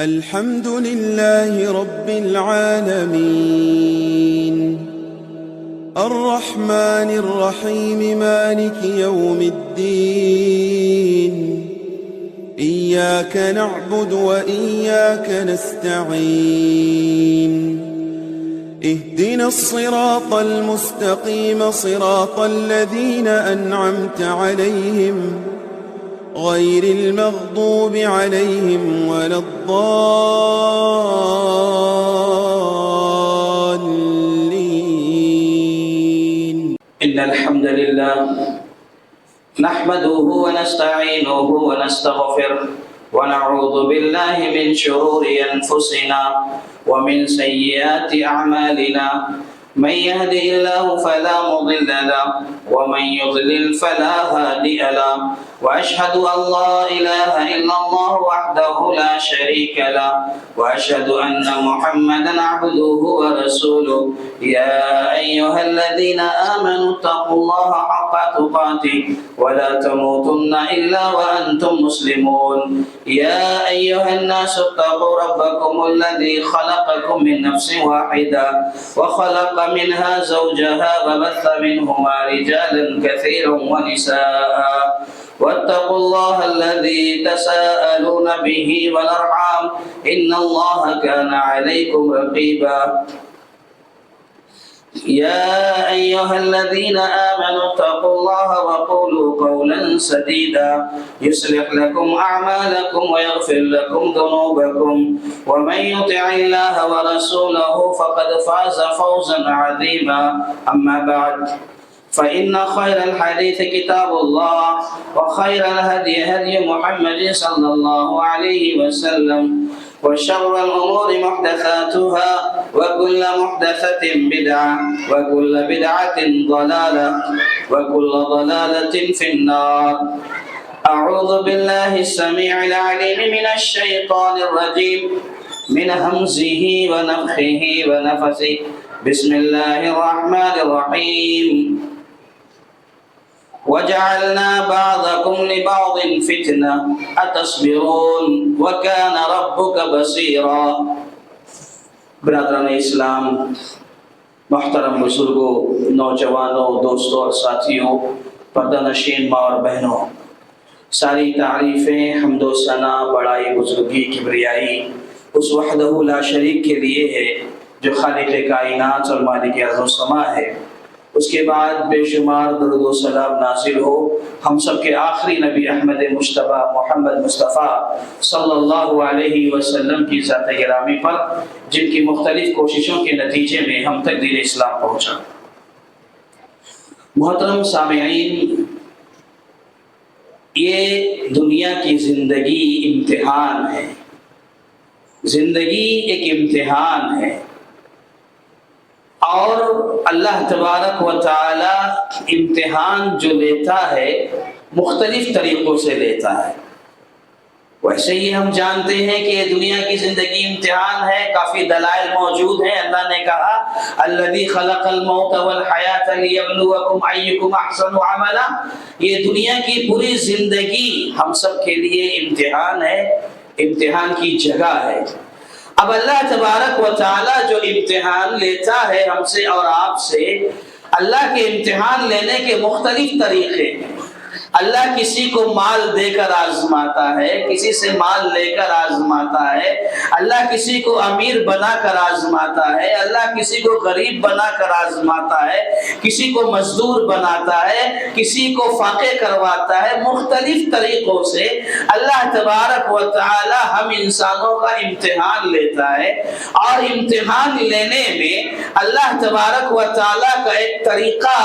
الحمد لله رب العالمين الرحمن الرحيم مالك يوم الدين إياك نعبد وإياك نستعين اهدنا الصراط المستقيم صراط الذين أنعمت عليهم غير المغضوب عليهم ولا الضالين. إن الحمد لله نحمده ونستعينه ونستغفره ونعوذ بالله من شرور أنفسنا ومن سيئات أعمالنا من يهده الله فلا مضل له ومن يضلل فلا هادي له وأشهد أن لا إله إلا الله وحده لا شريك له وأشهد أن محمدا عبده ورسوله يا أيها الذين آمنوا اتقوا الله حق تقاته ولا تموتن إلا وأنتم مسلمون يا أيها الناس اتقوا ربكم الذي خلقكم من نفس واحدة وخلق منها زوجها وبث منهما رجالا كثيرا ونساء واتقوا الله الذي تساءلون به والأرحام إن الله كان عليكم رقيبا يا أيها الذين آمنوا اتقوا الله وقولوا قولا سديدا يصلح لكم أعمالكم ويغفر لكم ذنوبكم ومن يطع الله ورسوله فقد فاز فوزا عظيما أما بعد فإن خير الحديث كتاب الله وخير الهدي هدي محمد صلى الله عليه وسلم وشر الأمور محدثاتها وكل محدثة بدعة وكل بدعة ضلالة وكل ضلالة في النار. أعوذ بالله السميع العليم من الشيطان الرجيم من همزه ونفخه ونفثه بسم الله الرحمن الرحيم وجعلنا بعضكم لبعض فتنة أتصبرون وكان ربك بصيرا. برادران اسلام، محترم بزرگوں، نوجوانوں، دوستوں اور ساتھیوں، پردہ نشین ماں اور بہنوں، ساری تعریفیں، حمد و ثنا، بڑائی، بزرگی، کبریائی اس وحدہ لا شریک کے لیے ہے جو خالق کائنات اور مالک ارض و سما ہے. اس کے بعد بے شمار درود و سلام نازل ہو ہم سب کے آخری نبی احمد مجتبی محمد مصطفیٰ صلی اللہ علیہ وسلم کی ذات گرامی پر، جن کی مختلف کوششوں کے نتیجے میں ہم تک دین اسلام پہنچا. محترم سامعین، یہ دنیا کی زندگی امتحان ہے. زندگی ایک امتحان ہے اور اللہ تبارک و تعالی امتحان جو لیتا ہے مختلف طریقوں سے لیتا ہے. ویسے ہی ہم جانتے ہیں کہ دنیا کی زندگی امتحان ہے، کافی دلائل موجود ہیں. اللہ نے کہا الذی خلق الموت والحیات لیبلوکم ایکم احسن عملا. یہ دنیا کی پوری زندگی ہم سب کے لیے امتحان ہے، امتحان کی جگہ ہے. اب اللہ تبارک و تعالی جو امتحان لیتا ہے ہم سے اور آپ سے، اللہ کے امتحان لینے کے مختلف طریقے ہیں. اللہ کسی کو مال دے کر آزماتا ہے، کسی سے مال لے کر آزماتا ہے. اللہ کسی کو امیر بنا کر آزماتا ہے، اللہ کسی کو غریب بنا کر آزماتا ہے، کسی کو مزدور بناتا ہے، کسی کو فاقے کرواتا ہے. مختلف طریقوں سے اللہ تبارک و تعالی ہم انسانوں کا امتحان لیتا ہے. اور امتحان لینے میں اللہ تبارک و تعالی کا ایک طریقہ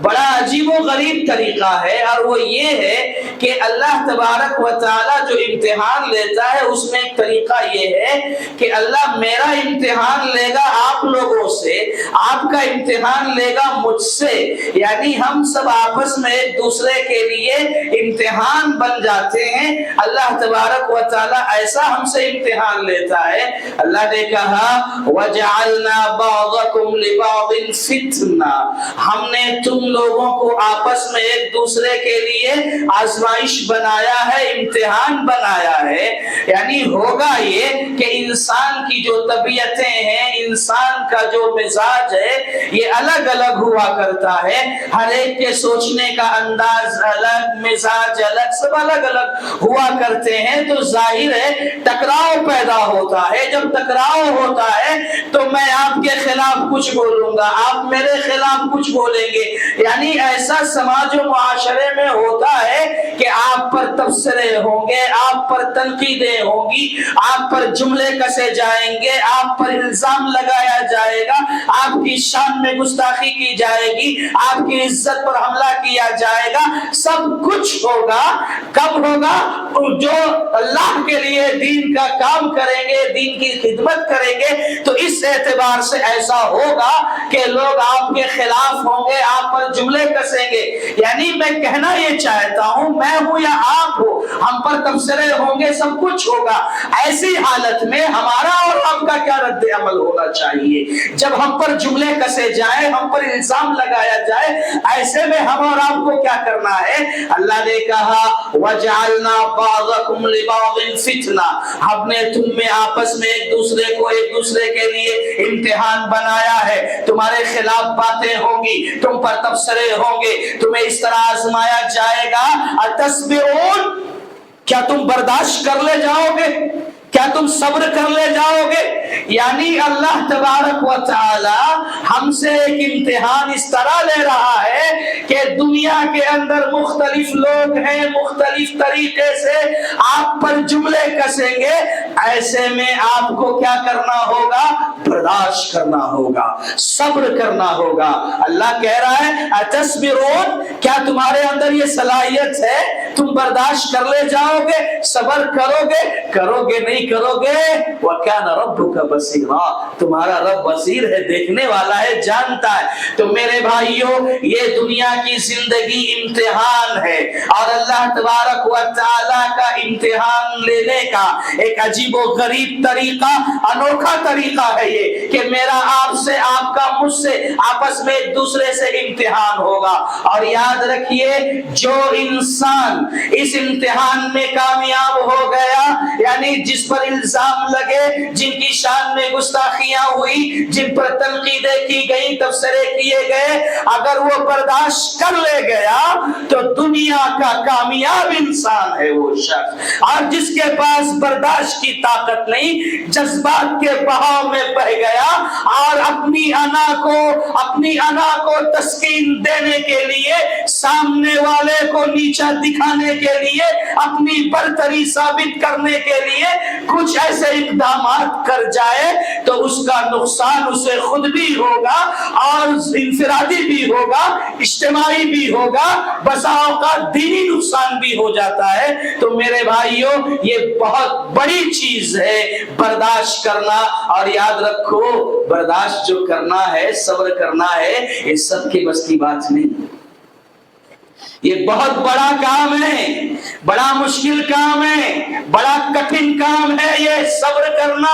بڑا عجیب و غریب طریقہ ہے، اور وہ یہ ہے کہ اللہ تبارک و تعالی جو امتحان لیتا ہے اس میں ایک طریقہ یہ ہے کہ اللہ میرا امتحان لے گا آپ لوگوں سے، آپ کا امتحان لے گا مجھ سے. یعنی ہم سب آپس میں ایک دوسرے کے لیے امتحان بن جاتے ہیں. اللہ تبارک و تعالی ایسا ہم سے امتحان لیتا ہے. اللہ نے کہا وَجَعَلْنَا بَعْضَكُمْ لِبَعْضٍ فِتْنَةً. ہم نے تم لوگوں کو آپس میں ایک دوسرے کے لیے آزمائش آزمائش بنایا ہے، امتحان بنایا ہے. یعنی ہوگا یہ کہ انسان کی جو طبیعتیں ہیں، انسان کا جو مزاج ہے، یہ الگ الگ ہوا کرتا ہے. ہر ایک کے سوچنے کا انداز الگ، مزاج الگ، سب الگ الگ ہوا کرتے ہیں. تو ظاہر ہے ٹکراؤ پیدا ہوتا ہے. جب ٹکراؤ ہوتا ہے تو میں آپ کے خلاف کچھ بولوں گا، آپ میرے خلاف کچھ بولیں گے. یعنی ایسا سماج و معاشرے میں ہوتا ہے کہ آپ پر تبصرے ہوں گے، آپ پر تنقیدیں ہوں گی، آپ پر جملے کسے جائیں گے، آپ پر الزام لگایا جائے گا، آپ کی شان میں گستاخی کی جائے گی، آپ کی عزت پر حملہ کیا جائے گا. سب کچھ ہوگا. کب ہوگا؟ جو اللہ کے لیے دین کا کام کریں گے، دین کی خدمت کریں گے، تو اس اعتبار سے ایسا ہوگا کہ لوگ آپ کے خلاف ہوں گے، آپ پر جملے کسیں گے. یعنی میں کہنا یہ چاہتا ہوں، میں ہوں یا آپ ہو، ہم پر تبصرے ہوں گے، سب کچھ ہوگا. ایسی حالت میں ہمارا اور آپ کا کیا رد عمل ہونا چاہیے؟ جب ہم پر جملے کسے جائیں، ہم پر الزام لگایا جائے، ایسے میں ہم اور آپ کو کیا کرنا ہے؟ اللہ نے کہا وَجَعَلْنَا بَعْضَكُمْ لِبَعْضٍ فِتْنَةً، ہم نے تم میں آپس میں ایک دوسرے کے لیے امتحان بنایا ہے. تمہارے خلاف باتیں ہوں گی، تم پر تبصرے ہوں گے، تمہیں اس طرح آزمایا جائے گا. اَتَصْبِرُونَ، کیا تم برداشت کر لے جاؤ گے؟ کیا تم صبر کر لے جاؤ گے؟ یعنی اللہ تبارک و تعالی ہم سے ایک امتحان اس طرح لے رہا ہے کہ دنیا کے اندر مختلف لوگ ہیں، مختلف طریقے سے آپ پر جملے کسیں گے. ایسے میں آپ کو کیا کرنا ہوگا؟ برداشت کرنا ہوگا، صبر کرنا ہوگا. اللہ کہہ رہا ہے اتصبرون، کیا تمہارے اندر یہ صلاحیت ہے؟ تم برداشت کر لے جاؤ گے، صبر کرو گے؟ نہیں کرو گے وَكَانَ رَبُّكَ بَصِيرًا، تمہارا رب بصیر ہے، دیکھنے والا ہے، جانتا ہے. تو میرے بھائیوں، یہ دنیا کی زندگی امتحان ہے، اور اللہ تبارک و تعالی کا امتحان لینے کا ایک عجیب و غریب طریقہ، انوکھا طریقہ ہے یہ کہ میرا آپ سے، آپ کا مجھ سے آپس میں ایک دوسرے سے امتحان ہوگا. اور یاد رکھیے، جو انسان اس امتحان میں کامیاب ہو گیا، یعنی جس پر الزام لگے، جن کی شان میں گستاخیاں ہوئی، جن پر تنقیدیں کی گئی، تبصرے کیے گئے، اگر وہ برداشت کر لے گیا تو دنیا کا کامیاب انسان ہے وہ شخص. اور جس کے پاس برداشت کی طاقت نہیں، جذبات کے بہاؤ میں بہ گیا اور اپنی انا کو تسکین دینے کے لیے، سامنے والے کو نیچا دکھانے کے لیے، اپنی برتری ثابت کرنے کے لیے کچھ ایسے اقدامات کر جائے تو اس کا نقصان اسے خود بھی ہوگا، اور انفرادی بھی ہوگا، اجتماعی بھی ہوگا، بسا اوقات دینی نقصان بھی ہو جاتا ہے. تو میرے بھائیوں، یہ بہت بڑی چیز ہے برداشت کرنا. اور یاد رکھو، برداشت جو کرنا ہے، صبر کرنا ہے، یہ سب کے بس کی بات نہیں. یہ بہت بڑا کام ہے، بڑا مشکل کام ہے، بڑا کٹھن کام ہے. یہ صبر کرنا،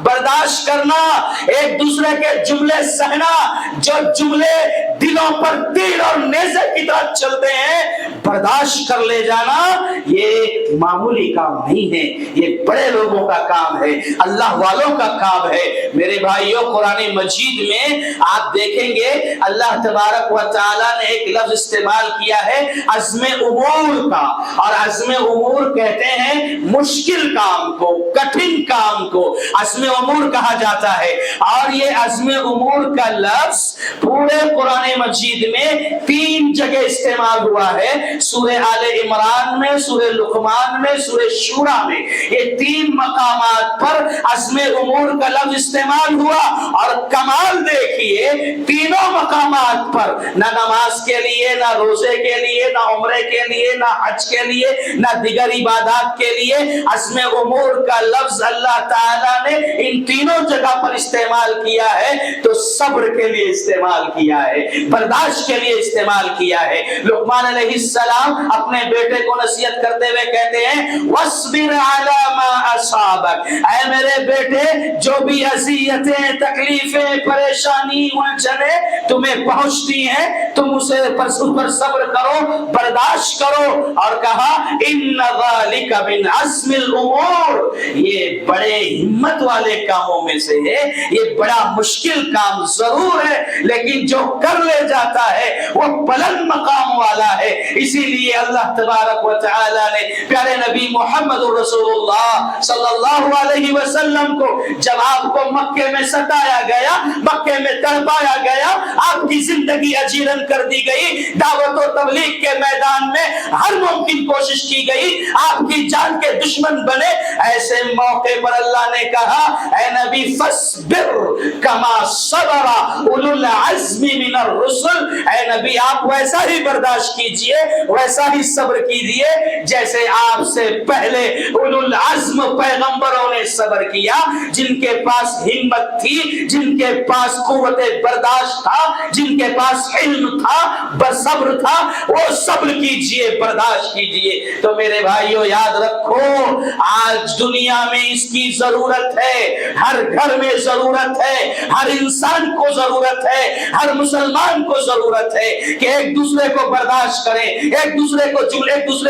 برداشت کرنا، ایک دوسرے کے جملے سہنا، جو جملے دلوں پر تیر اور نیزے کی طرح چلتے ہیں، برداشت کر لے جانا، یہ معمولی کام نہیں ہے، یہ بڑے لوگوں کا کام ہے، اللہ والوں کا کام ہے. میرے بھائیوں، قرآن مجید میں آپ دیکھیں گے اللہ تبارک و تعالیٰ نے ایک لفظ استعمال کیا ہے عزم امور کا. اور عزم امور کہتے ہیں مشکل کام کو، کٹھن کام کو عزم امور کہا جاتا ہے. اور یہ عزم امور کا لفظ پورے قرآن مجید میں 3 جگہ استعمال ہوا ہے. سورہ آل عمران میں، سورہ لقمان میں، سورہ شورى میں. یہ 3 مقامات پر عزم امور کا لفظ استعمال ہوا. اور کمال دیکھیے، تینوں مقامات پر نہ نماز کے لیے، نہ روزے کے لیے، نہ عمرے کے لیے، نہ حج کے لیے، نہ دیگر عبادات کے لیے عزم امور کا لفظ اللہ تعالیٰ نے ان تینوں جگہ پر استعمال کیا ہے. تو صبر کے لیے استعمال کیا ہے، برداشت کے لیے استعمال کیا ہے. لقمان علیہ السلام اپنے بیٹے کو نصیحت کرتے ہوئے کہتے ہیں وَاصْبِرْ عَلَى مَا أَصَابَكَ، اے میرے میرے بیٹے جو بھی اذیتیں تکلیفیں پریشانی چلے تمہیں پہنچتی ہیں تم اسے پر صبر کرو برداشت کرو. اور کہا ان ذالک من عزم الامور, یہ بڑے ہمت والے کاموں میں سے ہے, یہ بڑا مشکل کام ضرور ہے لیکن جو کر لے جاتا ہے وہ بلند مقام والا ہے. اسی لیے اللہ تبارک و تعالی نے پیارے نبی محمد رسول اللہ صلی اللہ علیہ وسلم کو جب آپ کو مکے میں ستایا گیا, مکے میں تڑپایا گیا, آپ کی زندگی اجیرن کر دی گئی, دعوت و تبلیغ کے میدان میں ہر ممکن کوشش کی گئی, آپ کی جان کے دشمن بنے, ایسے موقع پر اللہ نے کہا اے نبی فاصبر کما صبر اولو العزم من الرسل, اے نبی آپ ویسا ہی برداشت کیجئے ویسا ہی صبر کیجئے جیسے آپ سے پہلے اولو العزم پیغمبروں نے صبر کیا, جن کے پاس ہمت تھی, جن کے پاس قوت برداشت تھا, جن کے پاس علم تھا, صبر تھا, وہ صبر کیجئے برداشت کیجئے. تو میرے بھائیو یاد رکھو آج دنیا میں اس کی ضرورت ہے, ہر گھر میں ضرورت ہے, ہر انسان کو ضرورت ہے, ہر مسلمان کو ضرورت ہے کہ ایک دوسرے کو برداشت کریں, ایک دوسرے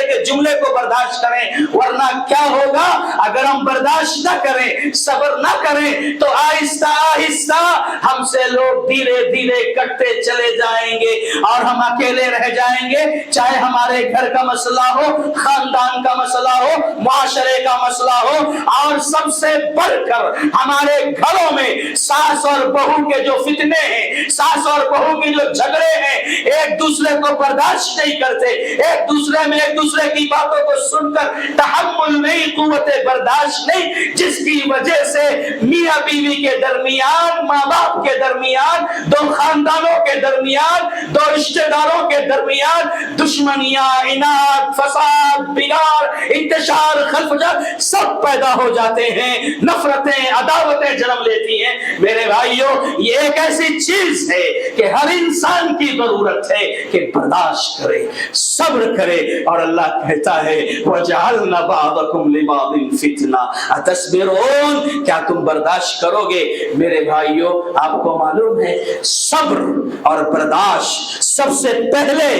کے جملے کو برداشت کریں, ورنہ کیا ہوگا اگر ہم برداشت نہ کریں صبر نہ کریں تو آہستہ آہستہ ہم سے لوگ دھیرے دھیرے کٹتے چلے جائیں گے اور ہم اکیلے رہ جائیں گے, چاہے ہمارے گھر کا مسئلہ ہو, خاندان کا مسئلہ ہو, معاشرے کا مسئلہ ہو, اور سب سے بڑھ کر ہمارے گھروں میں ساس اور بہو کے جو فتنے ہیں, ساس اور بہو کے جو جھگڑے ہیں, ایک دوسرے کو برداشت نہیں کرتے, ایک دوسرے کی باتوں کو سن کر تحمل نہیں, قوت برداشت نہیں, جس کی وجہ سے میاں بیوی کے درمیان, ماں باپ کے درمیان, دو خاندانوں کے درمیان, دو رشتہ داروں کے درمیان دشمنیاں, عناد, فساد, بگاڑ, انتشار, خلفجر سب پیدا ہو جاتے ہیں, نفرتیں, عداوتیں جنم لیتی ہیں. میرے بھائیوں یہ ایک ایسی چیز ہے کہ ہر انسان کی ضرورت ہے کہ برداشت کرے, صبر کرے, اور اللہ کہتا ہے وَجَعَلْنَا بَعْضَكُمْ لِبَعْضٍ فِتْنَةً أَتَصْبِرُونَ, کیا تم برداشت کرو گے؟ میرے بھائیوں آپ کو معلوم ہے صبر اور برداشت سب سے پہلے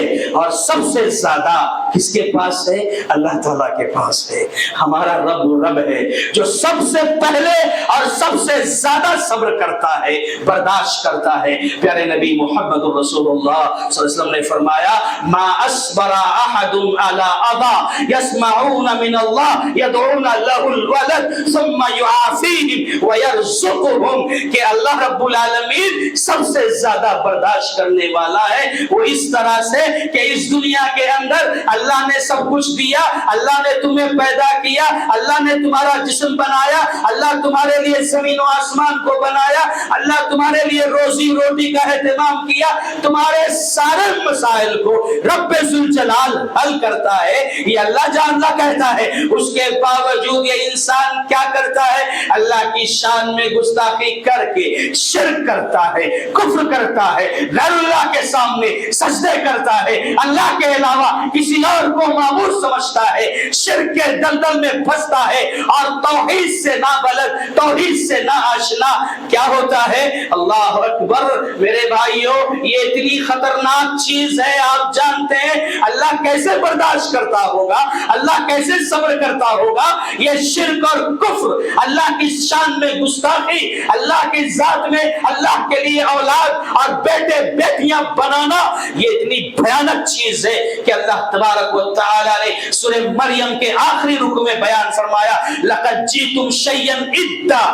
اور سب سے زیادہ کس کے پاس ہے؟ اللہ تعالیٰ کے پاس ہے. ہمارا رب ہے جو سب سے پہلے اور سب سے زیادہ صبر کرتا ہے, برداشت کرتا ہے. پیارے نبی محمد رسول اللہ صلی اللہ علیہ وسلم نے فرمایا ما اصبر احد على اذى يسمعون من الله يدعون له الولد ثم يعافيهم ويرزقهم, کہ اللہ رب العالمین سب سے زیادہ برداشت کرنے والا ہے. وہ اس طرح سے کہ اس دنیا کے اندر اللہ نے سب کچھ دیا, اللہ نے تمہیں پیدا کیا, اللہ نے تمہارا جسم بنایا, اللہ تمہارے لیے زمین و آسمان کو بنایا, اللہ تمہارے لیے روزی روٹی کا اہتمام کیا, تمہارے سارے مسائل کو رب ذوالجلال حل کرتا ہے. یہ اللہ جاننا کہتا ہے, اس کے باوجود یہ انسان کیا کرتا ہے؟ اللہ کی شان میں گستاخی کر کے شرک کرتا ہے, کفر کرتا ہے, غیر اللہ کے سامنے سجدے کرتا ہے, اللہ کے علاوہ کسی اور کو معبود سمجھتا ہے, شرک کے دلدل میں پھنستا ہے, اور توحید سے نابلد, توحید سے ناآشنا. کیا ہوتا ہے؟ اللہ اکبر. میرے بھائیوں یہ اتنی خطرناک چیز ہے, آپ جانتے ہیں اللہ کیسے برداشت کرتا ہوگا, اللہ کیسے صبر کرتا ہوگا. یہ شرک اور کفر, اللہ کی شان میں گستاخی, اللہ کی ذات میں اللہ کے لیے اولاد اور بیٹے بیٹیاں بنانا, یہ اتنی بھیانک چیز ہے کہ اللہ تبارک و تعالی نے سورہ مریم کے آخری رکوع میں بیان فرمایا لقد جئتم شيئا إدا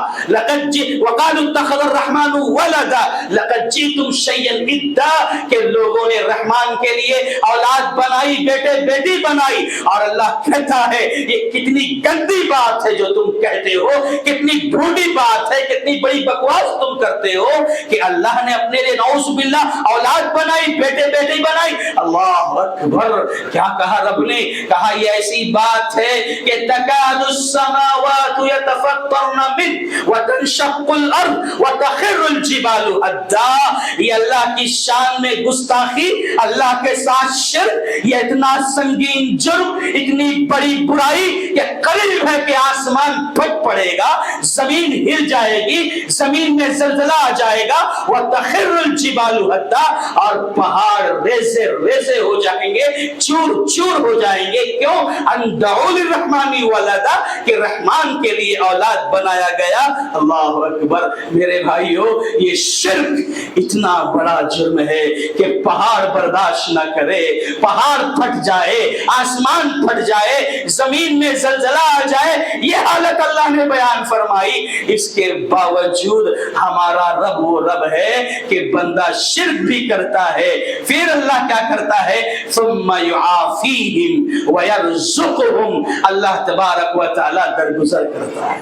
وقالوا اتخذ الرحمن ولدا لقد جئتم شيئا إدا, کہ لوگوں نے رحمان کے لیے اولاد بنائی, بیٹے بیٹی بنائی, اور اللہ کہتا ہے یہ کتنی گندی بات ہے جو تم کہتے ہو, کتنی بھونڈی بات ہے, کتنی بڑی بکواس تم کرتے ہو کہ اللہ نے اپنے لیے نعوذ باللہ اولاد بنائی, بیٹے بیٹی بنائی. اللہ اکبر. کیا کہا رب نے؟ کہا یہ ایسی بات ہے کہ تکاد السماوات يتفطرن منه وتنشق الارض وتخر الجبال هدا، یہ اللہ کی شان میں گستاخی، اللہ کے ساتھ شرک، یہ اتنا سنگین جرم، اتنی بڑی برائی کہ قریب ہے کہ آسمان پھٹ پڑے گا، زمین ہل جائے گی، زمین میں زلزلہ آ جائے گا، وتخر الجبال هدا، اور پہاڑ ریزے ریزے ہو جائیں گے، چور چور ہو جائیں گے۔ کیوں؟ ان دعوا للرحمن ولدا، کہ رحمان کے لیے اولاد بنایا گیا۔ اللہ اکبر۔ میرے بھائیو، یہ شرک اتنا بڑا جرم ہے کہ پہاڑ برداشت نہ کرے، پہاڑ پھٹ جائے، آسمان پھٹ جائے، زمین میں زلزلہ آ جائے، یہ حالت اللہ نے بیان فرمائی۔ اس کے باوجود ہمارا رب وہ رب ہے کہ بندہ شرک بھی کرتا ہے، پھر اللہ کیا کرتا ہے؟ ثم يعافيهم ويرزقهم، اللہ تبارک و تعالی درگزر کرتا ہے،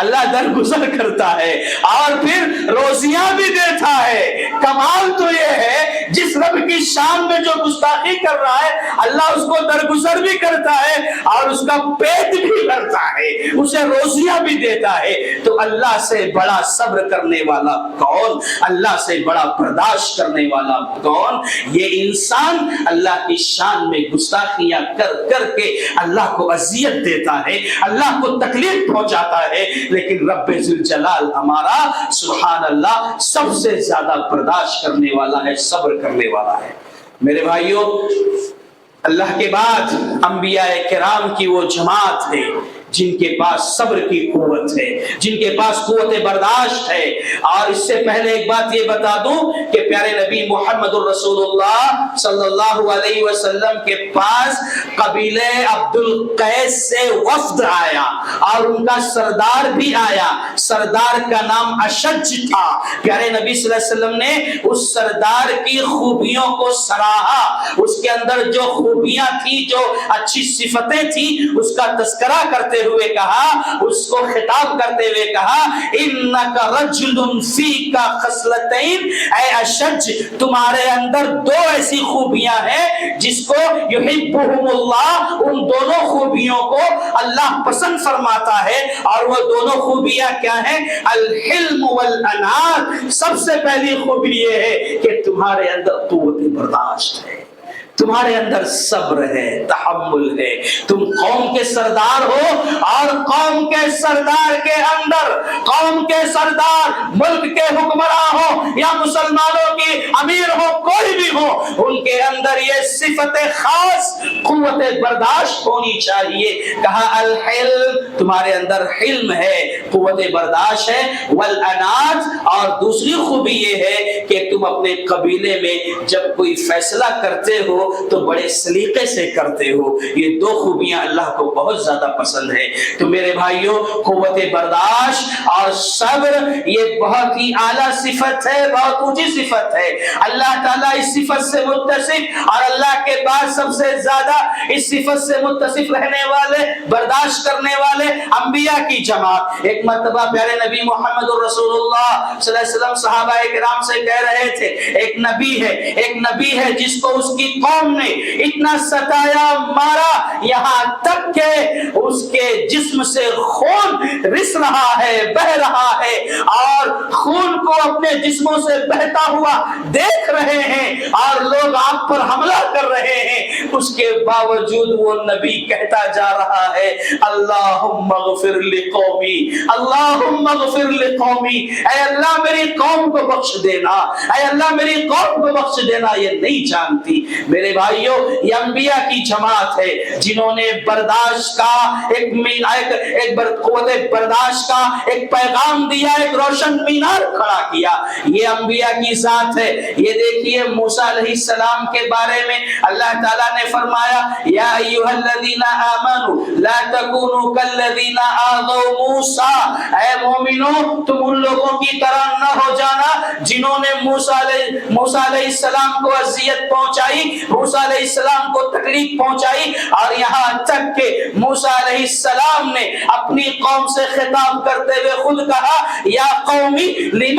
اللہ درگزر کرتا ہے اور پھر روزیاں بھی دیتا ہے۔ کمال تو یہ ہے جس رب کی شان میں جو گستاخی کر رہا ہے اللہ اس کو درگزر بھی کرتا ہے اور اس کا پیٹ بھی بھرتا ہے، اسے روزیاں بھی دیتا ہے۔ تو اللہ سے بڑا صبر کرنے والا کون؟ اللہ سے بڑا برداشت کرنے والا کون؟ یہ انسان اللہ کی شان میں گستاخیاں کر کر کے اللہ کو اذیت دیتا ہے، اللہ کو تکلیف پہنچاتا ہے، لیکن رب ذوالجلال ہمارا سبحان اللہ سب سے زیادہ برداشت کرنے والا ہے، صبر کرنے والا ہے۔ میرے بھائیوں، اللہ کے بعد انبیاء کرام کی وہ جماعت ہے جن کے پاس صبر کی قوت ہے، جن کے پاس قوت برداشت ہے۔ اور اس سے پہلے ایک بات یہ بتا دوں کہ پیارے نبی محمد الرسول اللہ صلی اللہ علیہ وسلم کے پاس قبیلہ عبد القیس سے وفد آیا اور ان کا سردار بھی آیا، سردار کا نام اشج تھا۔ پیارے نبی صلی اللہ علیہ وسلم نے اس سردار کی خوبیوں کو سراہا، اس کے اندر جو خوبیاں تھی، جو اچھی صفتیں تھی، اس کا تذکرہ کرتے ہوئے کہا، اس کو خطاب کرتے ہوئے کہا، انک رجل فیک خصلتین، اے اشج تمہارے اندر دو ایسی خوبیاں ہیں جس کو یحبہم اللہ، ان دونوں خوبیوں کو اللہ پسند فرماتا ہے، اور وہ دونوں خوبیاں کیا ہیں؟ الحلم والانات۔ سب سے پہلی خوبی یہ ہے کہ تمہارے اندر قوت برداشت ہے، تمہارے اندر صبر ہے، تحمل ہے۔ تم قوم کے سردار ہو اور قوم کے سردار کے اندر، قوم کے سردار ملک کے حکمراں ہو یا مسلمانوں کی امیر ہو، کوئی بھی ہو، ان کے اندر یہ صفت خاص قوت برداشت ہونی چاہیے۔ کہا الحلم، تمہارے اندر حلم ہے، قوت برداشت ہے، والانات، اور دوسری خوبی یہ ہے کہ تم اپنے قبیلے میں جب کوئی فیصلہ کرتے ہو تو بڑے سلیقے سے کرتے ہو۔ یہ دو خوبیاں اللہ کو بہت زیادہ پسند ہے۔ تو میرے بھائیوں، قوت برداشت اور صبر یہ بہت ہی اعلیٰ صفت ہے، بہت اونچی صفت ہے۔ اللہ تعالیٰ اس صفت سے متصف، اور اللہ کے بعد سب سے زیادہ اس صفت سے متصف رہنے والے، برداشت کرنے والے انبیاء کی جماعت۔ ایک مرتبہ پیارے نبی محمد الرسول اللہ صلی اللہ علیہ وسلم صحابہ کرام سے کہہ رہے تھے، ایک نبی ہے جس کو اس کی قوم نے اتنا ستایا، مارا، یہاں تک کہ اس کے جسم سے خون رس رہا ہے، بہ رہا ہے، اور خون کو اپنے جسموں سے بہتا ہوا دیکھ رہے ہیں اور لوگ آپ پر حملہ کر رہے ہیں۔ اس کے باوجود وہ نبی کہتا جا رہا ہے، اللہم اغفر لقومی، اللہم اغفر لقومی، اے اللہ میری قوم کو بخش دینا، اے اللہ میری قوم کو بخش دینا۔ یہ نہیں جانتی میرے بھائیوں، یہ انبیاء کی جماعت ہے جنہوں نے برداشت کا ایک قوت برداشت کا ایک پیغام دیا، ایک روشن مینار کھڑا کیا۔ یہ انبیاء کی ذات ہے۔ یہ دیکھیے موسیٰ علیہ السلام کے بارے میں اللہ تعالیٰ نے فرمایا، یا ایھا الذین آمنوا لا تکونوا کالذین آذوا موسیٰ، اے مومنو تم ان لوگوں کی طرح نہ ہو جانا جنہوں نے موسیٰ علیہ السلام کو اذیت پہنچائی، موسیٰ علیہ السلام کو تکلیف پہنچائی، اور یہاں تک کہ موسیٰ علیہ السلام نے اپنی قوم سے خطاب کرتے ہوئے خود کہا، یا قومی لم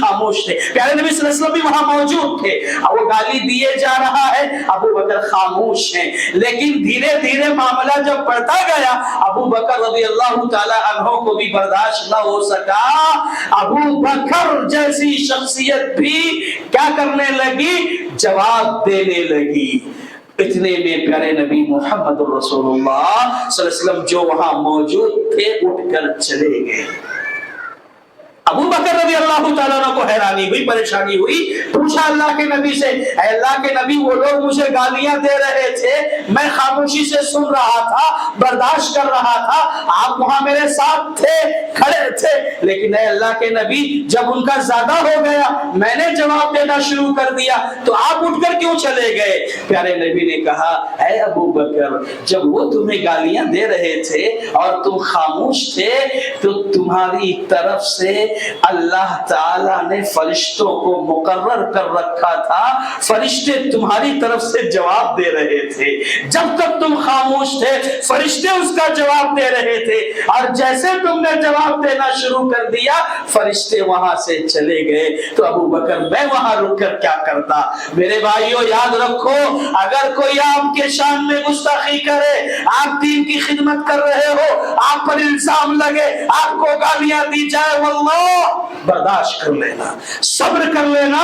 خاموش تھے، پیارے نبی صلی اللہ علیہ وسلم بھی وہاں موجود تھے، اب وہ گالی دیے جا رہا ہے، ابو بکر خاموش ہیں، لیکن دھیرے دھیرے معاملہ جب بڑھتا گیا ابو بکر رضی اللہ تعالی عنہ کو بھی برداشت نہ ہو سکا، ابو بکر جیسی شخصیت بھی کیا کرنے لگی، جواب دینے لگی۔ اتنے میں پیارے نبی محمد رسول اللہ صلی اللہ علیہ وسلم جو وہاں موجود تھے اٹھ کر چلے گئے۔ ابو بکر رضی اللہ تعالیٰ عنہ کو حیرانی ہوئی، پریشانی ہوئی، پوچھا اللہ کے نبی سے، اے اللہ کے نبی وہ لوگ مجھے گالیاں دے رہے تھے، میں خاموشی سے سن رہا تھا، برداشت کر رہا تھا، آپ وہاں میرے ساتھ تھے، کھڑے تھے، لیکن اے اللہ کے نبی جب ان کا زیادہ ہو گیا میں نے جواب دینا شروع کر دیا تو آپ اٹھ کر کیوں چلے گئے؟ پیارے نبی نے کہا اے ابو بکر جب وہ تمہیں گالیاں دے رہے تھے اور تم خاموش تھے تو تمہاری طرف سے اللہ تعالیٰ نے فرشتوں کو مقرر کر رکھا تھا، فرشتے تمہاری طرف سے جواب دے رہے تھے، جب تک تم خاموش تھے فرشتے اس کا جواب دے رہے تھے، اور جیسے تم نے جواب دینا شروع کر دیا فرشتے وہاں سے چلے گئے، تو ابو بکر میں وہاں رک کر کیا کرتا؟ میرے بھائیوں یاد رکھو اگر کوئی آپ کے شان میں گستاخی کرے، آپ دین کی خدمت کر رہے ہو، آپ پر الزام لگے، آپ کو گالیاں دی جائے، واللہ برداشت کر لینا، صبر کر لینا،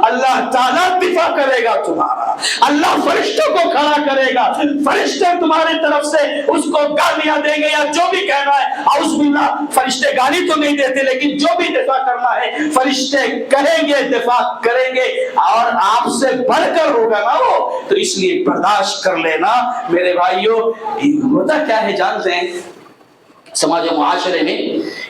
اللہ تعالیٰ دفاع کرے گا تمہارا، اللہ فرشتوں کو کھڑا کرے گا، فرشتے تمہاری طرف سے اس کو گالیاں دیں گے یا جو بھی کہنا ہے، اعوذ باللہ فرشتے گالی تو نہیں دیتے لیکن جو بھی دفاع کرنا ہے فرشتے کہیں گے، دفاع کریں گے، اور آپ سے بڑھ کر ہوگا نا وہ، تو اس لیے برداشت کر لینا۔ میرے بھائیوں ہوتا کیا ہے جانتے ہیں، سماج و معاشرے میں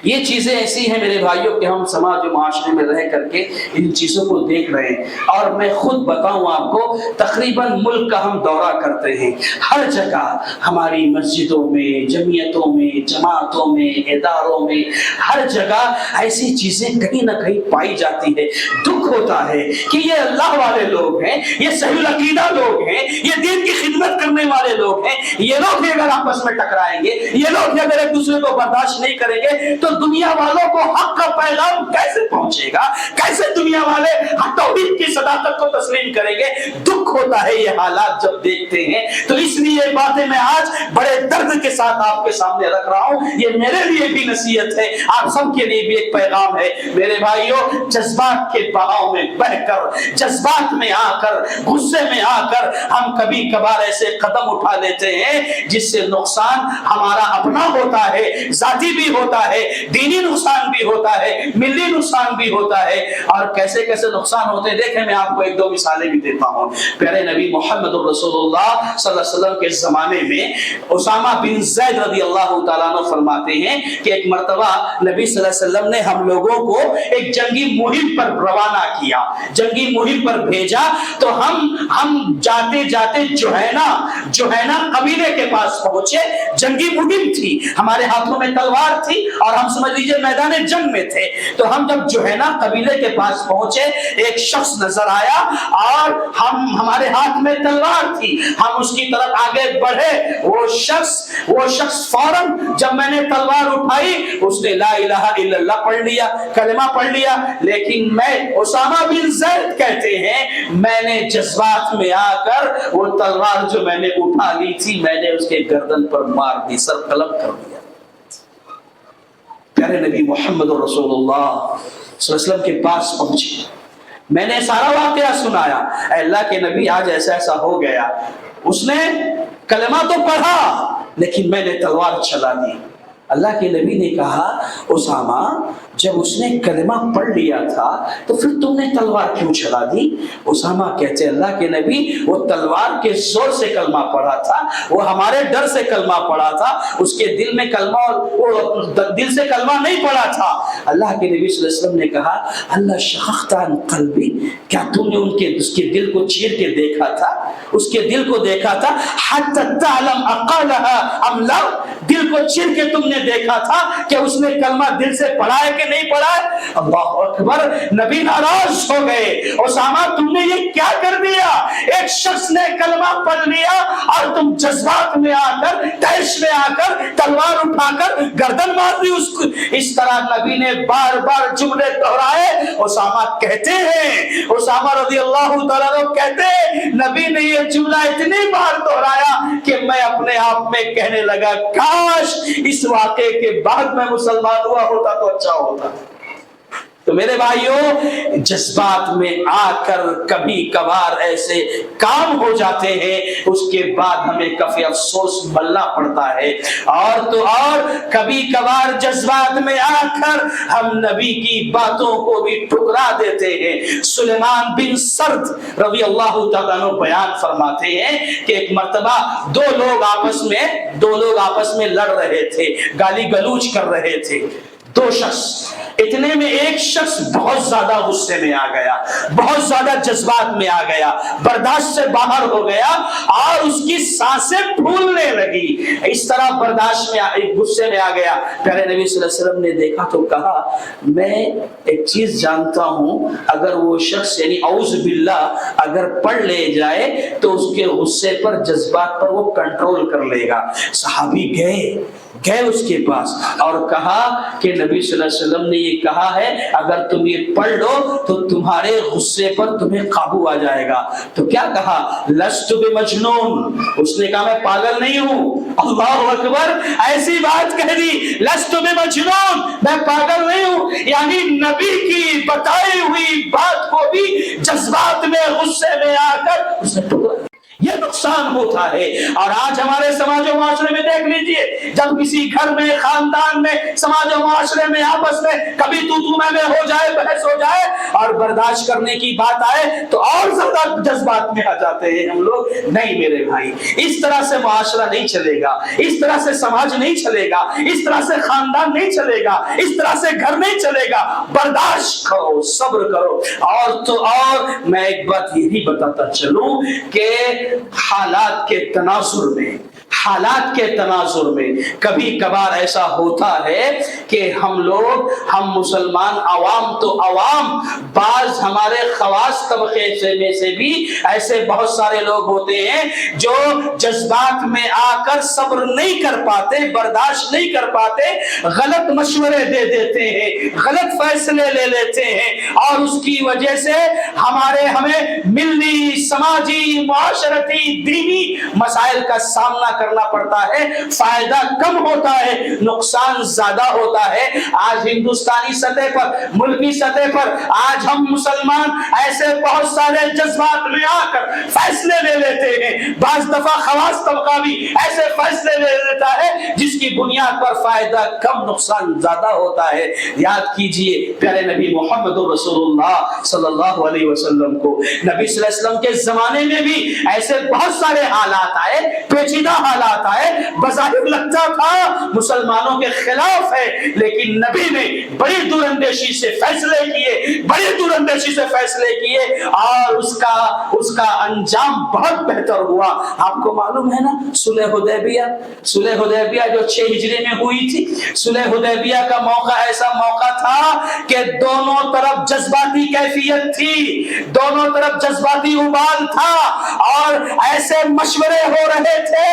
یہ چیزیں ایسی ہیں میرے بھائیوں کہ ہم سماج و معاشرے میں رہ کر کے ان چیزوں کو دیکھ رہے ہیں، اور میں خود بتاؤں آپ کو تقریباً ملک کا ہم دورہ کرتے ہیں، ہر جگہ ہماری مسجدوں میں، جمعیتوں میں، جماعتوں میں، اداروں میں، ہر جگہ ایسی چیزیں کہیں نہ کہیں پائی جاتی ہے۔ دکھ ہوتا ہے کہ یہ اللہ والے لوگ ہیں، یہ صحیح العقیدہ لوگ ہیں، یہ دین کی خدمت کرنے والے لوگ ہیں، یہ لوگ بھی اگر آپس میں ٹکرائیں گے، یہ لوگ بھی اگر ایک دوسرے کو برداشت نہیں کریں گے تو دنیا والوں کو حق کا پیغام کیسے پہنچے گا؟ کیسے دنیا والے حق توحید کی صداقت کو تسلیم کریں گے؟ دکھ ہوتا ہے یہ حالات جب دیکھتے ہیں، تو اس لیے باتیں میں آج بڑے درد کے ساتھ آپ کے سامنے رکھ رہا ہوں، یہ میرے لیے بھی نصیحت ہے، آپ سب کے لیے بھی ایک پیغام ہے۔ میرے بھائیوں جذبات کے بہاؤ میں بہہ کر، جذبات میں آ کر، غصے میں آ کر ہم کبھی کبھار ایسے قدم اٹھا لیتے ہیں جس سے نقصان ہمارا اپنا ہوتا ہے، ذاتی بھی ہوتا ہے، دینی نقصان بھی ہوتا ہے، ملی نقصان بھی ہوتا ہے، اور کیسے کیسے نقصان ہوتے ہیں دیکھیں میں آپ کو ایک دو مثالیں بھی دیتا ہوں۔ پیارے نبی محمد رسول اللہ صلی اللہ علیہ وسلم کے زمانے میں اسامہ بن زید رضی اللہ تعالیٰ عنہ فرماتے ہیں کہ ایک مرتبہ نبی صلی اللہ علیہ وسلم نے ہم لوگوں کو ایک جنگی مہم پر روانہ کیا، جنگی مہم پر بھیجا، تو ہم جاتے جاتے جوہینہ قبیلے کے پاس پہنچے، جنگی مہم تھی، ہمارے ہاتھوں میں تلوار تھی اور ہم سمجھ لیجئے میدان جنگ میں تھے، تو ہم جب جوہینہ قبیلے کے پاس پہنچے ایک شخص نظر آیا اور ہمارے ہاتھ میں تلوار تھی، ہم اس کی طرف آگے بڑھے، وہ شخص فوراً جب میں نے تلوار اٹھائی اس نے لا الہ الا اللہ پڑھ لیا، کلمہ پڑھ لیا، لیکن میں اسامہ بن زید کہتے ہیں میں نے جذبات میں آ کر وہ تلوار جو میں نے اٹھا لی تھی میں نے اس کے گردن پر مار دی، سر قلم کر دیا۔ پیارے نبی محمد رسول اللہ صلی اللہ علیہ وسلم کے پاس پہنچے، میں نے سارا واقعہ سنایا، اے اللہ کے نبی آج ایسا ایسا ہو گیا، اس نے کلمہ تو پڑھا لیکن میں نے تلوار چلا دی۔ اللہ کے نبی نے کہا اسامہ جب اس نے کلمہ پڑھ لیا تھا تو پھر تم نے تلوار کیوں چلا دی؟ اسامہ کہتے اللہ کے نبی وہ تلوار کے زور سے کلمہ پڑھا تھا، وہ ہمارے ڈر سے کلمہ پڑھا تھا، اس کے دل میں دل سے کلمہ نہیں پڑھا تھا۔ اللہ کے نبی صلی اللہ علیہ وسلم نے کہا اللہ شققت عن قلبی، کیا تم نے اس کے دل کو چیر کے دیکھا تھا؟ اس کے دل کو دیکھا تھا، حتی تعلم اقالها ام لا، دل کو چیر کے تم نے نے دیکھا تھا کہ اس نے کلمہ دل سے پڑھا ہے کہ نہیں پڑھا ہے. اللہ اکبر. نبی ناراض ہو گئے. اسامہ تم نے یہ کیا کر دیا؟ ایک شخص نے کلمہ پڑھ لیا اور تم جذبات میں آ کر، تیش میں آ کر تلوار اٹھا کر گردن مار دی اس کو. اس طرح نبی نے بار بار جملے دہرائے. اسامہ کہتے ہیں، اسامہ رضی اللہ تعالیٰ عنہ کہتے ہیں نبی نے یہ جملہ اتنی بار دہرایا کہ میں اپنے آپ میں کہنے لگا کاش اس واقعے کے بعد میں مسلمان ہوا ہوتا تو اچھا ہوتا. تو میرے بھائیوں، جذبات میں آ کر کبھی کبھار ایسے کام ہو جاتے ہیں، اس کے بعد ہمیں کافی افسوس ملنا پڑتا ہے. اور تو اور کبھی کبھار جذبات میں آ کر ہم نبی کی باتوں کو بھی ٹکرا دیتے ہیں. سلیمان بن سرد رضی اللہ تعالیٰ عنہ بیان فرماتے ہیں کہ ایک مرتبہ دو لوگ آپس میں لڑ رہے تھے، گالی گلوچ کر رہے تھے. دو شخص، اتنے میں ایک شخص بہت زیادہ غصے میں آ گیا، بہت زیادہ جذبات میں آ گیا، برداشت سے باہر ہو گیا اور اس کی سانسیں پھولنے لگی. اس طرح برداشت میں غصے میں آ گیا. پیارے نبی صلی اللہ علیہ وسلم نے دیکھا تو کہا میں ایک چیز جانتا ہوں، اگر وہ شخص یعنی اعوذ باللہ اگر پڑھ لے جائے تو اس کے غصے پر، جذبات پر وہ کنٹرول کر لے گا. صحابی گئے اس کے پاس اور کہا کہ نبی صلی اللہ علیہ وسلم نے یہ کہا ہے اگر تم یہ پڑھ لو تو تمہارے غصے پر تمہیں قابو آ جائے گا. تو کیا کہا؟ لست بمجنون. اس نے کہا میں پاگل نہیں ہوں. اللہ اکبر. ایسی بات کہہ دی، لست بمجنون، میں پاگل نہیں ہوں. یعنی نبی کی بتائی ہوئی بات کو بھی جذبات میں، غصے میں آ کر اس نے ٹکرا. یہ نقصان ہوتا ہے. اور آج ہمارے سماج و معاشرے میں دیکھ لیجئے، جب کسی گھر میں، خاندان میں، سماج و معاشرے میں آپس میں کبھی تو میں ہو جائے، بحث ہو جائے اور برداشت کرنے کی بات آئے تو اور زیادہ جذبات میں آ جاتے ہیں ہم لوگ. نہیں میرے بھائی، اس طرح سے معاشرہ نہیں چلے گا، اس طرح سے سماج نہیں چلے گا، اس طرح سے خاندان نہیں چلے گا، اس طرح سے گھر نہیں چلے گا. برداشت کرو، صبر کرو. اور تو اور میں ایک بات یہ بھی بتاتا چلوں کہ حالات کے تناظر میں کبھی کبھار ایسا ہوتا ہے کہ ہم مسلمان عوام تو عوام، بعض ہمارے خواص طبقے میں سے بھی ایسے بہت سارے لوگ ہوتے ہیں جو جذبات میں آ کر صبر نہیں کر پاتے، برداشت نہیں کر پاتے، غلط مشورے دے دیتے ہیں، غلط فیصلے لے لیتے ہیں اور اس کی وجہ سے ہمیں ملی، سماجی، معاشرتی، دینی مسائل کا سامنا کرنا پڑتا ہے. فائدہ کم ہوتا ہے، نقصان زیادہ ہوتا ہے. آج ہندوستانی سطح پر، ملکی سطح پر آج ہم مسلمان ایسے بہت سارے جذبات میں آ کر فیصلے لے لیتے ہیں. بعض دفعہ خواص طبقہ بھی ایسے فیصلے لے لیتا ہے جس کی بنیاد پر فائدہ کم، نقصان زیادہ ہوتا ہے. یاد کیجئے پیارے نبی محمد رسول اللہ صلی اللہ علیہ وسلم کو، نبی صلی اللہ علیہ وسلم کے زمانے میں بھی ایسے بہت سارے حالات آئے، پیچیدہ حالات آئے، بظاہر لگتا تھا مسلمانوں کے خلاف ہے، لیکن نبی نے بڑی دور اندیشی سے فیصلے کیے اور اس کا انجام بہت بہتر ہوا. آپ کو معلوم ہے نا صلح حدیبیہ جو 6 ہجری میں ہوئی تھی. صلح حدیبیہ کا موقع ایسا موقع تھا کہ دونوں طرف جذباتی کیفیت تھی، دونوں طرف جذباتی ابال تھا اور ایسے مشورے ہو رہے تھے،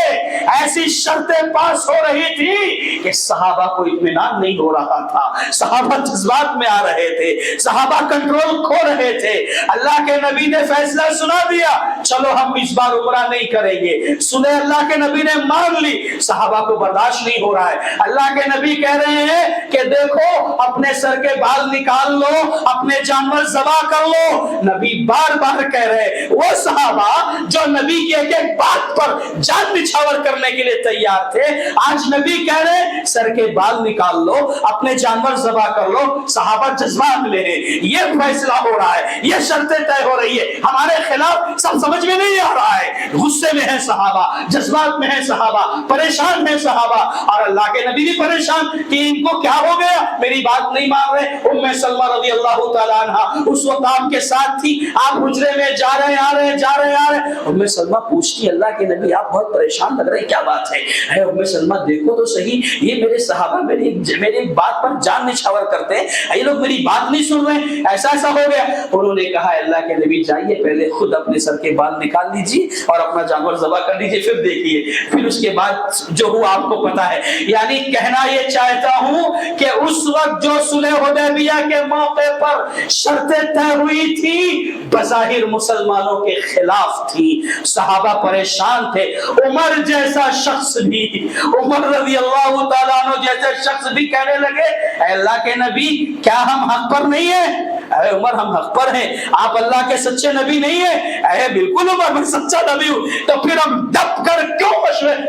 ایسی شرطیں پاس ہو رہی تھی کہ صحابہ کو اطمینان نہیں ہو رہا تھا. صحابہ جذبات میں آ رہے تھے، صحابہ کنٹرول کھو رہے تھے. اللہ کے نبی نے فیصلہ سنا دیا، چلو ہم اس بار عمرہ نہیں کریں گے. سنے اللہ کے نبی نے مان لی، صحابہ کو برداشت نہیں ہو رہا ہے. اللہ کے نبی کہہ رہے ہیں کہ دیکھو اپنے سر کے بال نکال لو، اپنے جانور ذبح کر لو. نبی بار بار کہہ رہے. وہ صحابہ جو نبی کی ایک ایک بات پر جان نچھاور کرنے کے لیے تیار تھے، آج نبی کہہ رہے سر کے بال نکال لو، اپنے جانور ذبح کر لو. صحابہ جذبات میں ہیں، یہ فیصلہ ہو رہا ہے، یہ شرطیں طے ہو رہی ہے ہمارے خلاف. سب سمجھ میں نہیں آ رہا ہے، غصے میں ہیں صحابہ، جذبات میں ہیں صحابہ، پریشان ہیں صحابہ. اور اللہ کے نبی بھی پریشان کہ ان کو کیا ہو گیا، میری بات نہیں مان رہے. ام سلمہ رضی اللہ تعالیٰ عنہ اس وقت آپ کے ساتھ تھی، آپ حجرے میں جا رہے آ رہے ام سلمہ پوچھتی اللہ کے نبی آپ بہت پریشان لگ رہے ہیں، کیا بات ہے؟ اے ام سلمہ دیکھو تو صحیح، یہ میرے صحابہ میری بات پر جان نچھاور کرتے ہیں، یہ لوگ میری بات نہیں سن رہے، ایسا ہو گیا۔ انہوں نے کہا اللہ کے نبی جائیے پہلے خود اپنے سر کے بال نکال لیجیے اور اپنا جانور ذبح کر لیجیے، پھر دیکھیے، پھر اس کے بعد جو ہوا آپ کو پتا ہے۔ یعنی کہنا یہ چاہتا ہوں کہ اس وقت جو صلح حدیبیہ کے موقع پر شرطیں طے ہوئی تھی بظاہر مسلمانوں کے خلاف تھی، صحابہ پریشان تھے، عمر جیسا شخص بھی، عمر رضی اللہ تعالیٰ عنہ جیسے شخص بھی کہنے لگے اے اللہ کے نبی کیا ہم حق پر نہیں ہیں؟ اے عمر ہم حق پر ہیں، آپ اللہ کے سچے نبی نہیں ہیں؟ اے بالکل عمر میں سچا نبی ہوں، تو پھر ہم دب کر کیوں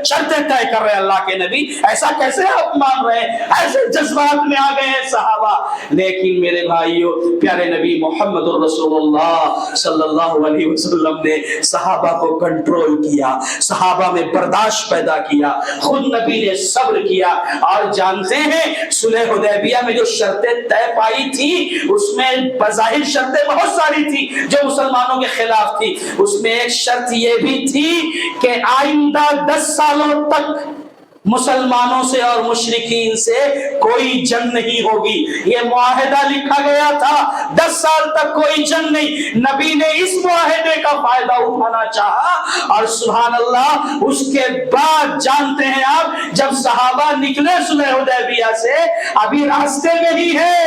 شرطیں طے کر رہے ہیں اللہ کے نبی؟ ایسا کیسے آپ مان رہے ہیں؟ ایسے جذبات میں آ گئے ہیں صحابہ۔ لیکن میرے بھائیو، پیارے نبی محمد الرسول اللہ صلی اللہ علیہ وسلم نے صحابہ کو کنٹرول کیا، صحابہ میں برداشت پیدا کیا، خود نبی نے صبر کیا، اور جانتے ہیں صلح حدیبیہ میں جو شرطیں طے پائی تھی اس میں بظاہر شرطیں بہت ساری تھی جو مسلمانوں کے خلاف تھی، اس میں ایک شرط یہ بھی تھی کہ آئندہ 10 سالوں تک مسلمانوں سے اور مشرکین سے کوئی جنگ نہیں ہوگی، یہ معاہدہ لکھا گیا تھا، 10 سال تک کوئی جنگ نہیں۔ نبی نے اس معاہدے کا فائدہ اٹھانا چاہا، اور سبحان اللہ اس کے بعد جانتے ہیں آپ جب صحابہ نکلے صلح حدیبیہ سے، ابھی راستے میں ہی ہے،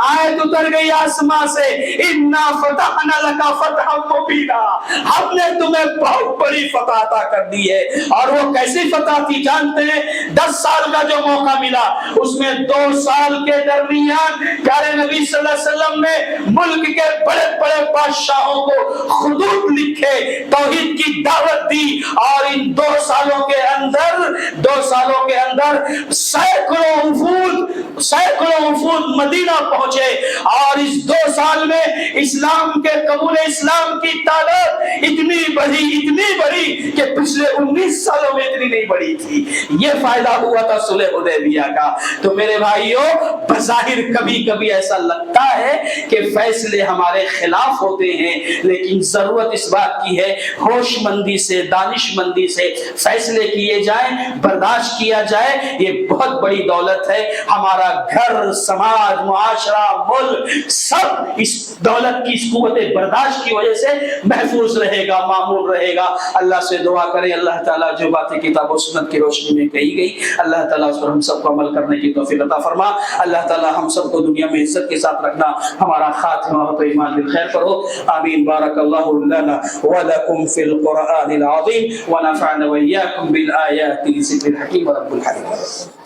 آیت اتر گئی آسمان سے اِنَّا فَتَحْنَا لَكَ فَتْحًا مُبِينًا، ہم نے تمہیں بہت بڑی فتح عطا کر دی ہے۔ اور وہ کیسی فتح تھی جانتے ہیں؟ 10 سال کا جو موقع ملا اس میں 2 سال کے درمیان پیارے نبی صلی اللہ علیہ وسلم نے ملک کے بڑے بڑے بادشاہوں کو خطوط لکھے، توحید کی دعوت دی، اور ان 2 سالوں کے اندر سینکڑوں وفود مدینہ پہنچے، اور اس 2 سال میں اسلام کے قبول اسلام کی تعداد اتنی بڑھی کہ پچھلے 19 سالوں میں اتنی نہیں بڑھی تھی۔ یہ فائدہ ہوا تھا صلح حدیبیہ کا۔ تو میرے بھائیوں، بظاہر کبھی کبھی ایسا لگتا ہے کہ فیصلے ہمارے خلاف ہوتے ہیں، لیکن ضرورت اس بات کی ہے ہوش مندی سے، دانش مندی سے فیصلے کیے جائیں، برداشت کیا جائے، یہ بہت بڑی دولت ہے۔ ہمارا گھر، سماج، معاشرہ، ملک سب اس دولت کی، اس قوت برداشت کی وجہ سے محفوظ رہے گا، معمول رہے گا۔ اللہ سے دعا کریں اللہ تعالیٰ جو باتیں کتاب و سنت کی روشنی میں کہی گئی اللہ تعالیٰ اس پر ہم سب کو عمل کرنے کی توفیق عطا فرما۔ اللہ تعالیٰ ہم سب کو دنیا میں عزت کے ساتھ رکھنا، ہمارا خاتمہ و ایمان بالخیر کرو، آمین۔ بارک اللہ لنا ولکم فی القرآن العظیم ونفعنا وإياکم بالآیات ذکر الحکیم ورب العالمین۔